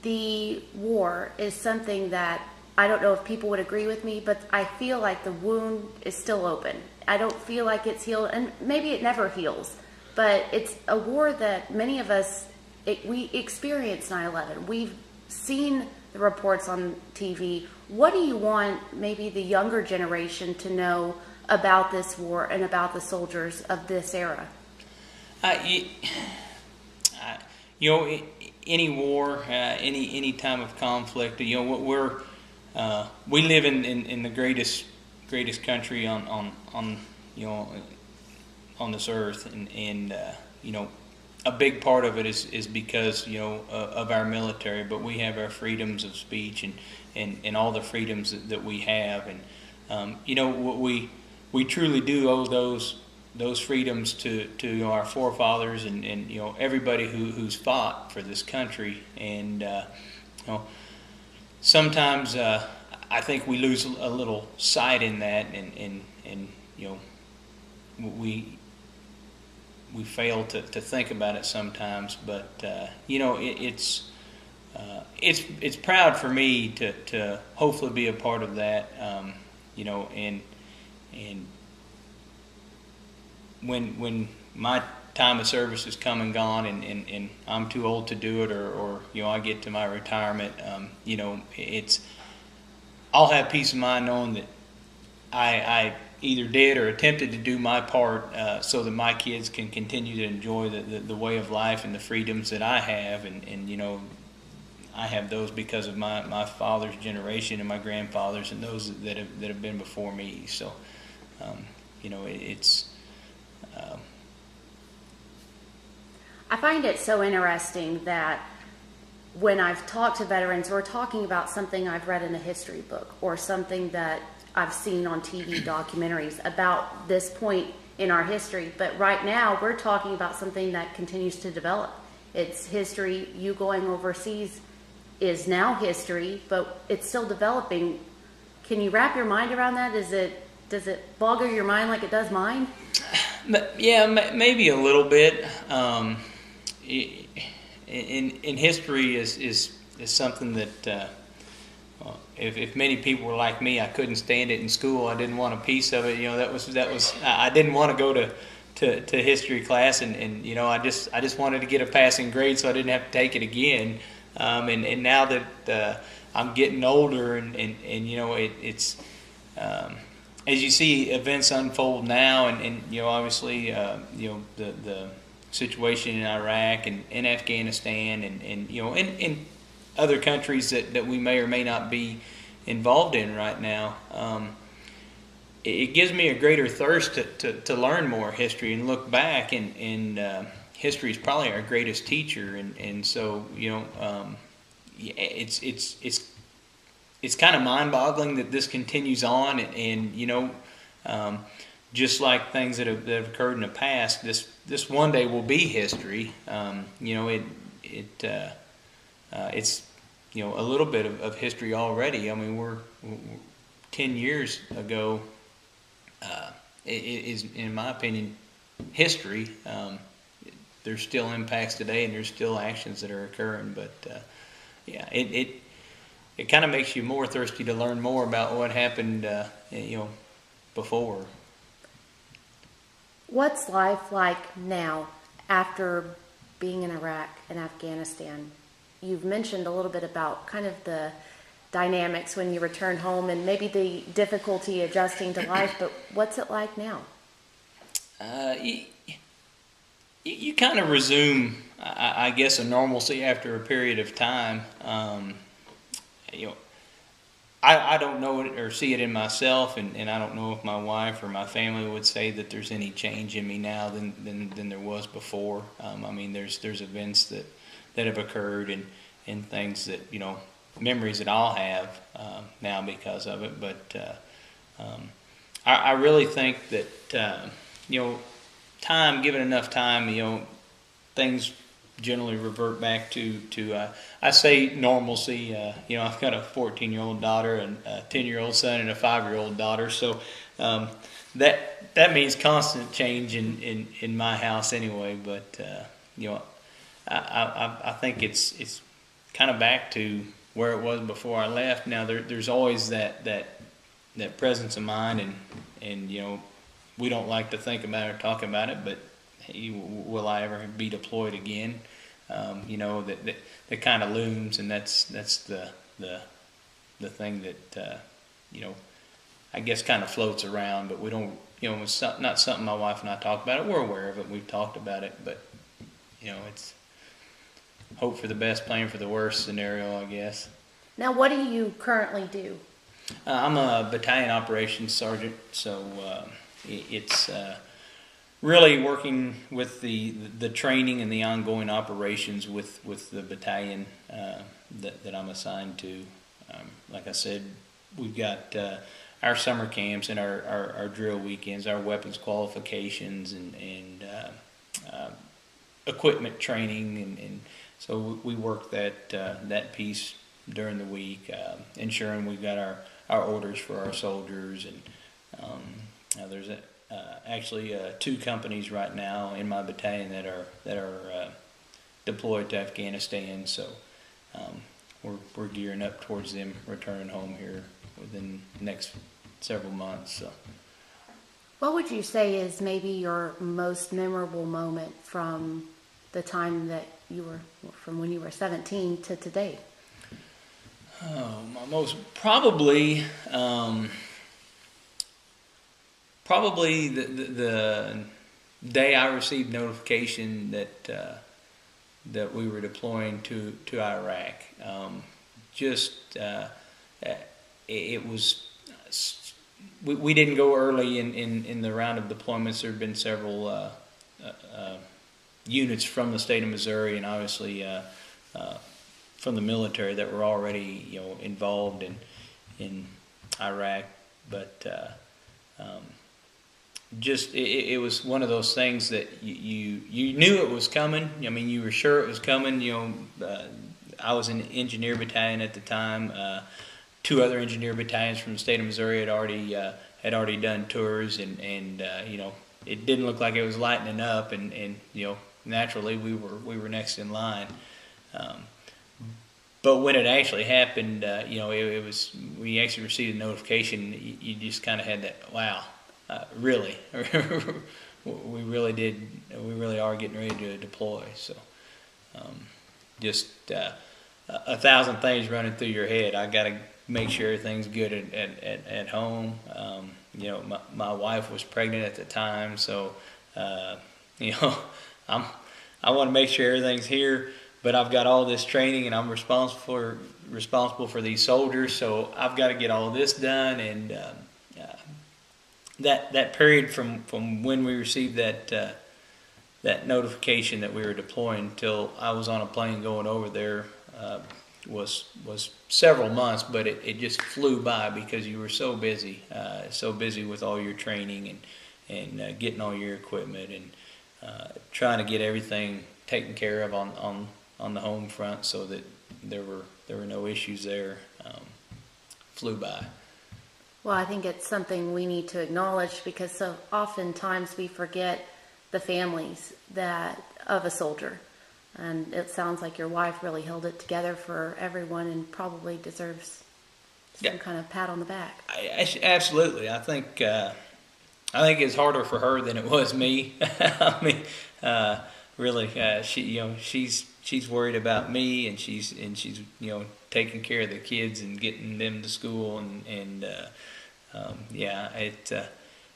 the war is something that I don't know if people would agree with me, but I feel like the wound is still open. I don't feel like it's healed, and maybe it never heals, but it's a war that many of us, we experienced 9/11. We've seen the reports on TV. What do you want maybe the younger generation to know about this war and about the soldiers of this era? You, you know, any war, any time of conflict, you know, we live in the greatest country on you know, on this earth, and you know, a big part of it is because, you know, of our military, but we have our freedoms of speech and all the freedoms that we have, and you know, we truly do owe those freedoms to you know, our forefathers and you know, everybody who's fought for this country. And you know, sometimes I think we lose a little sight in that, and you know, we fail to think about it sometimes. But you know, it's proud for me to hopefully be a part of that. You know, and when my time of service is come and gone, and I'm too old to do it, or you know, I get to my retirement, you know, I'll have peace of mind knowing that I either did or attempted to do my part, so that my kids can continue to enjoy the way of life and the freedoms that I have, and you know, I have those because of my father's generation and my grandfathers and those that have been before me. So you know, it's I find it so interesting that when I've talked to veterans, we're talking about something I've read in a history book or something that I've seen on TV documentaries about this point in our history. But right now, we're talking about something that continues to develop. It's history. You going overseas is now history, but it's still developing. Can you wrap your mind around that? Does it boggle your mind like it does mine? Yeah, maybe a little bit. In history is something that if many people were like me, I couldn't stand it in school. I didn't want a piece of it. You know, that was I didn't want to go to history class, and you know, I just wanted to get a passing grade so I didn't have to take it again. And now that I'm getting older, and you know, it's as you see events unfold now, and you know, obviously, you know, the situation in Iraq and in Afghanistan, and you know, in other countries that we may or may not be involved in right now, it gives me a greater thirst to learn more history and look back, and history is probably our greatest teacher, and so, you know, it's kind of mind-boggling that this continues on, and you know, just like things that have occurred in the past, this one day will be history. You know, it's you know, a little bit of history already. I mean, we're 10 years ago. It is, in my opinion, history. There's still impacts today, and there's still actions that are occurring. But yeah, it kind of makes you more thirsty to learn more about what happened, you know, before. What's life like now after being in Iraq and Afghanistan? You've mentioned a little bit about kind of the dynamics when you return home and maybe the difficulty adjusting to life, but what's it like now? You kind of resume, I guess, a normalcy after a period of time. You know, I don't know it or see it in myself, and I don't know if my wife or my family would say that there's any change in me now than there was before. I mean, there's events that have occurred, and things that, you know, memories that I'll have now because of it. But I really think that you know, given enough time, you know, things generally revert back to I say normalcy. You know, I've got a 14-year-old daughter and a 10-year-old son and a 5-year-old daughter, so that means constant change in my house anyway. But you know, I think it's kind of back to where it was before I left. Now there's always that presence of mind, and we don't like to think about it or talk about it, but hey, will I ever be deployed again? That kind of looms, and that's the thing that I guess kind of floats around, but we don't. It's not something my wife and I talk about it. We're aware of it. We've talked about it, but it's hope for the best, plan for the worst scenario, I guess. Now, what do you currently do? I'm a battalion operations sergeant, so it's really working with the training and the ongoing operations with the battalion that I'm assigned to. Like I said, we've got our summer camps and our drill weekends, our weapons qualifications, and equipment training, and so we work that piece during the week, ensuring we've got our orders for our soldiers. And there's actually 2 companies right now in my battalion that are deployed to Afghanistan, so we're gearing up towards them returning home here within the next several months. So, what would you say is maybe your most memorable moment from the time that from when you were 17 to today? Oh, my most probably the day I received notification that we were deploying to Iraq. It was. We didn't go early in the round of deployments. There had been several units from the state of Missouri, and obviously from the military that were already involved in Iraq. But it was one of those things that you knew it was coming. I mean, you were sure it was coming. I was in engineer battalion at the time. 2 other engineer battalions from the state of Missouri had already done tours, and it didn't look like it was lightening up, and naturally we were next in line. But when it actually happened, it was, we actually received a notification. You just kind of had that, wow, really, we really did. We really are getting ready to deploy. So, just 1,000 things running through your head. I got to make sure everything's good at home. My wife was pregnant at the time, so I want to make sure everything's here. But I've got all this training, and I'm responsible for these soldiers, so I've got to get all this done. And that period from when we received that notification that we were deploying till I was on a plane going over there was several months, but it just flew by because you were so busy with all your training and getting all your equipment and trying to get everything taken care of on the home front, so that there were no issues there. Flew by. Well, I think it's something we need to acknowledge, because so oftentimes we forget the families of a soldier. And it sounds like your wife really held it together for everyone, and probably deserves some kind of pat on the back. Absolutely. I think it's harder for her than it was me. I mean, really, she's worried about me, and she's taking care of the kids and getting them to school, and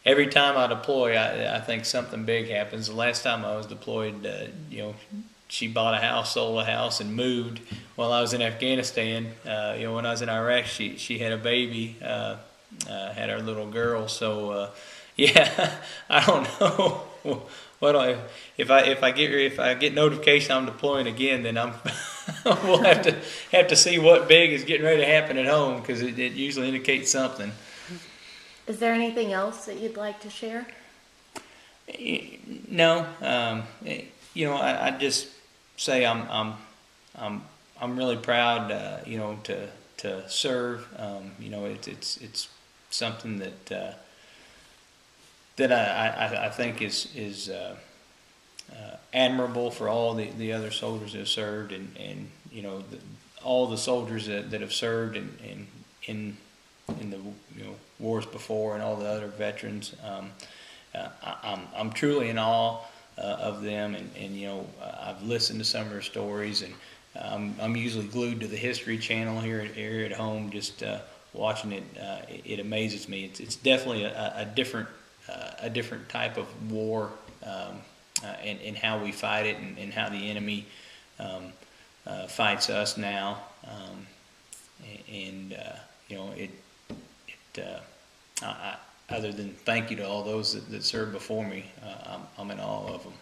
every time I deploy, I think something big happens. The last time I was deployed, she bought a house, sold a house, and moved while I was in Afghanistan. When I was in Iraq, she had a baby, had our little girl. So, I don't know. If I get notification I'm deploying again, then we'll have to see what big is getting ready to happen at home, because it usually indicates something. Is there anything else that you'd like to share? No. I just say I'm really proud, to serve. It's something that I think is admirable for all the other soldiers that have served, and all the soldiers that have served in the wars before, and all the other veterans. I'm truly in awe of them, and I've listened to some of their stories, and I'm usually glued to the History Channel here at home, just watching it. It amazes me. It's definitely a different type of war, and how we fight it, and how the enemy fights us now. Other than thank you to all those that served before me, I'm in awe of them.